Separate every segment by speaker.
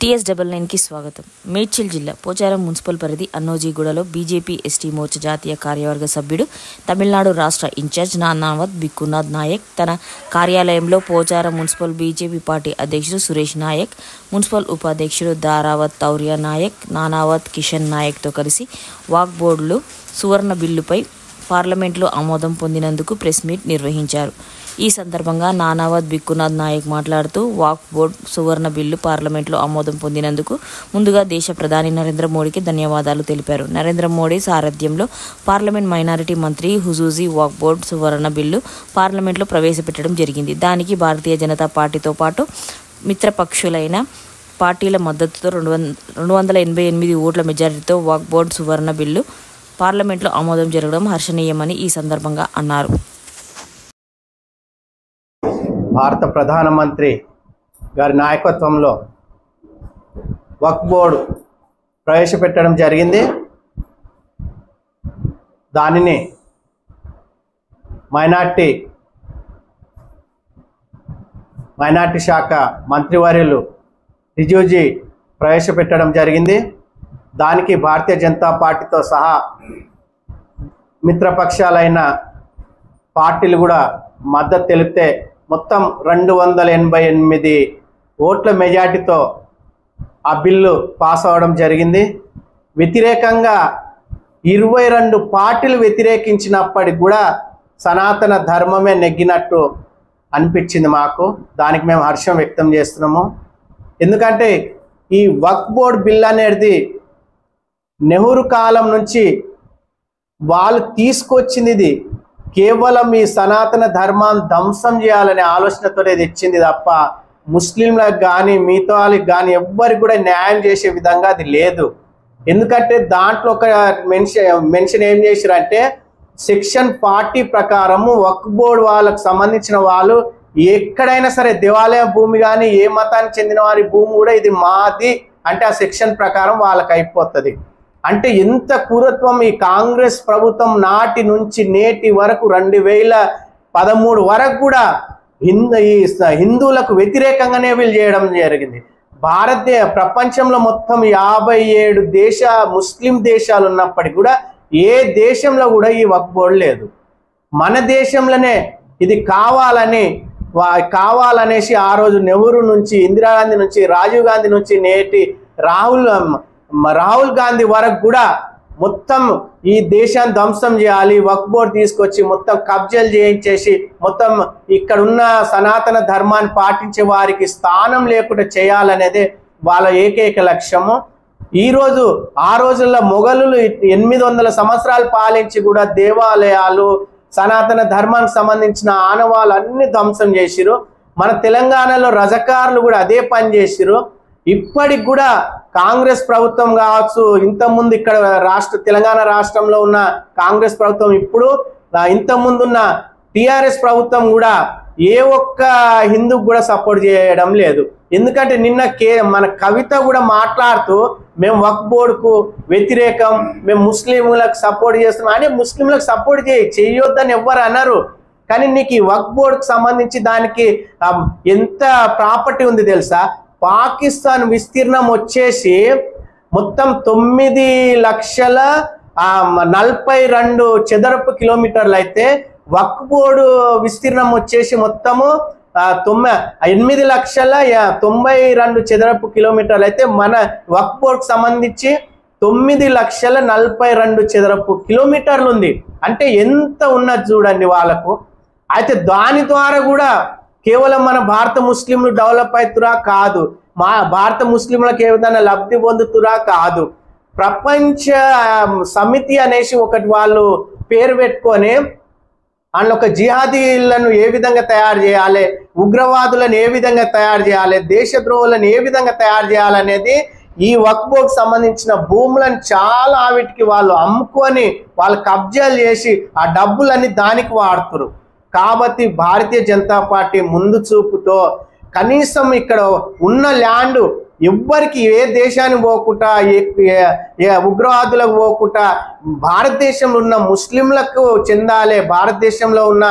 Speaker 1: TS99 की स्वागतम। మేడ్చల్ జిల్లా పోచారం మున్సిపల్ పరిధి అన్నోజీగూడలో బీజేపీ ఎస్టీ మోర్చా జాతీయ కార్యవర్గ సభ్యుడు తమిళనాడు రాష్ట్ర ఇన్ఛార్జ్ నానావత్ బిక్కునాథ్ నాయక్ తన కార్యాలయంలో పోచారం మున్సిపల్ బీజేపీ పార్టీ అధ్యక్షుడు సురేష్ నాయక్, మున్సిపల్ ఉపాధ్యక్షుడు దారావత్ తౌర్య నాయక్, నానావత్ కిషన్ నాయక్తో కలిసి వాక్ బోర్డులు సువర్ణ బిల్లుపై పార్లమెంట్లో ఆమోదం పొందినందుకు ప్రెస్ మీట్ నిర్వహించారు. ఈ సందర్భంగా నానావత్ బిక్కునాథ్ నాయక్ మాట్లాడుతూ వాక్ బోర్డ్ సువర్ణ బిల్లు పార్లమెంట్లో ఆమోదం పొందినందుకు ముందుగా దేశ ప్రధాని నరేంద్ర మోడీకి ధన్యవాదాలు తెలిపారు. నరేంద్ర మోడీ సారథ్యంలో పార్లమెంట్ మైనారిటీ మంత్రి హుజూజీ వాక్ బోర్డ్ సువర్ణ బిల్లు పార్లమెంట్లో ప్రవేశపెట్టడం జరిగింది. దానికి భారతీయ జనతా పార్టీతో పాటు మిత్రపక్షులైన పార్టీల మద్దతుతో 288 ఓట్ల మెజారిటీతో వాక్ బోర్డ్ సువర్ణ బిల్లు పార్లమెంట్లో ఆమోదం జరగడం హర్షణీయమని ఈ సందర్భంగా అన్నారు.
Speaker 2: భారత ప్రధానమంత్రి గారి నాయకత్వంలో వక్ఫ్ బోర్డు ప్రవేశపెట్టడం జరిగింది. దానిని మైనార్టీ శాఖ మంత్రివర్యులు రిజిజు ప్రవేశపెట్టడం జరిగింది. దానికి భారతీయ జనతా పార్టీతో సహా మిత్రపక్షాలైన పార్టీలు కూడా మద్దతు తెలిపితే మొత్తం 288 ఓట్ల మెజార్టీతో ఆ బిల్లు పాస్ అవ్వడం జరిగింది. వ్యతిరేకంగా 22 పార్టీలు వ్యతిరేకించినప్పటికి కూడా సనాతన ధర్మమే నెగ్గినట్టు అనిపించింది మాకు. దానికి మేము హర్షం వ్యక్తం చేస్తున్నాము. ఎందుకంటే ఈ వక్ఫ్ బోర్డ్ బిల్ అనేది నెహ్రూ కాలం నుంచి వాళ్ళు తీసుకొచ్చింది. ఇది కేవలం ఈ సనాతన ధర్మాన్ని ధ్వంసం చేయాలనే ఆలోచనతోనే తెచ్చింది తప్ప ముస్లింలకు కానీ మిగతా వాళ్ళకి కానీ ఎవ్వరికి కూడా న్యాయం చేసే విధంగా అది లేదు. ఎందుకంటే దాంట్లో ఒక మెన్షన్ ఏం చేశారంటే సెక్షన్ 40 ప్రకారము వక్ఫ్ బోర్డు వాళ్ళకు సంబంధించిన వాళ్ళు ఎక్కడైనా సరే దేవాలయ భూమి కానీ ఏ మతానికి చెందిన వారి భూమి కూడా ఇది మాది అంటే ఆ సెక్షన్ ప్రకారం వాళ్ళకి అయిపోతుంది. అంటే ఎంత క్రూరత్వం ఈ కాంగ్రెస్ ప్రభుత్వం నాటి నుంచి నేటి వరకు 2013 వరకు కూడా హిందువులకు వ్యతిరేకంగానే వీళ్ళు చేయడం జరిగింది. ప్రపంచంలో మొత్తం 57 ముస్లిం దేశాలు ఉన్నప్పటికీ కూడా ఏ దేశంలో కూడా ఈ వక్ఫ్ బోర్డు లేదు. మన దేశంలోనే ఇది కావాలనేసి ఆ రోజు నెహ్రూ నుంచి, ఇందిరాగాంధీ నుంచి, రాజీవ్ గాంధీ నుంచి నేటి రాహుల్ గాంధీ వరకు కూడా మొత్తం ఈ దేశాన్ని ధ్వంసం చేయాలి, వక్ఫ్ బోర్డు తీసుకొచ్చి మొత్తం కబ్జాలు చేయించేసి మొత్తం ఇక్కడ ఉన్న సనాతన ధర్మాన్ని పాటించే వారికి స్థానం లేకుండా చేయాలనేదే వాళ్ళ ఏకైక లక్ష్యము. ఈరోజు ఆ రోజుల్లో మొఘలులు 800 సంవత్సరాలు పాలించి కూడా దేవాలయాలు సనాతన ధర్మానికి సంబంధించిన ఆనవాళ్ళు అన్ని ధ్వంసం చేసిరు. మన తెలంగాణలో రజకారులు కూడా అదే పని చేసిరు. ఇప్పటికి కూడా కాంగ్రెస్ ప్రభుత్వం కావచ్చు, ఇంతకుముందు ఇక్కడ తెలంగాణ రాష్ట్రంలో ఉన్న కాంగ్రెస్ ప్రభుత్వం, ఇప్పుడు ఇంతకుముందు ఉన్న టిఆర్ఎస్ ప్రభుత్వం కూడా ఏ ఒక్క హిందూకు కూడా సపోర్ట్ చేయడం లేదు. ఎందుకంటే నిన్న మన కవిత కూడా మాట్లాడుతూ మేము వక్ఫ్ బోర్డుకు వ్యతిరేకం, మేము ముస్లింలకు సపోర్ట్ చేస్తున్నాం అని. ముస్లింలకు సపోర్ట్ చేయొద్దని ఎవ్వరు అన్నారు. కానీ నీకు ఈ వక్ఫ్ బోర్డుకు సంబంధించి దానికి ఎంత ప్రాపర్టీ ఉంది తెలుసా? పాకిస్తాన్ విస్తీర్ణం వచ్చేసి మొత్తం 9,42 చదరపు కిలోమీటర్లు అయితే వక్ఫ్ బోర్డు విస్తీర్ణం వచ్చేసి మొత్తము 8,92 చదరపు కిలోమీటర్లు అయితే మన వక్ఫ్ బోర్డుకు సంబంధించి 9,42 చదరపు కిలోమీటర్లు ఉంది. అంటే ఎంత ఉన్నది చూడండి వాళ్ళకు. అయితే దాని ద్వారా కూడా కేవలం మన భారత ముస్లింలు డెవలప్ అవుతురా కాదు, భారత ముస్లింలకు ఏదైనా లబ్ధి పొందుతురా కాదు. ప్రపంచ సమితి అనేసి ఒకటి వాళ్ళు పేరు పెట్టుకొని అందులో ఒక జిహాదీలను ఏ విధంగా తయారు చేయాలి, ఉగ్రవాదులను ఏ విధంగా తయారు చేయాలి, దేశద్రోహులను ఏ విధంగా తయారు చేయాలనేది ఈ వక్ఫ్ బోర్డుకు సంబంధించిన భూములను చాలా వీటికి వాళ్ళు అమ్ముకొని వాళ్ళు కబ్జాలు చేసి ఆ డబ్బులన్నీ దానికి వాడుతురు. కాబట్టి భారతీయ జనతా పార్టీ ముందు చూపుతో కనీసం ఇక్కడ ఉన్న ల్యాండ్ ఎవ్వరికి ఏ దేశానికి పోకుండా ఉగ్రవాదులకు పోకుండా భారతదేశంలో ఉన్న ముస్లింలకు చెందాలి, భారతదేశంలో ఉన్న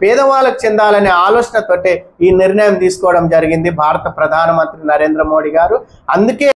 Speaker 2: పేదవాళ్ళకు చెందాలనే ఆలోచనతోటే ఈ నిర్ణయం తీసుకోవడం జరిగింది భారత ప్రధానమంత్రి నరేంద్ర మోడీ గారు. అందుకే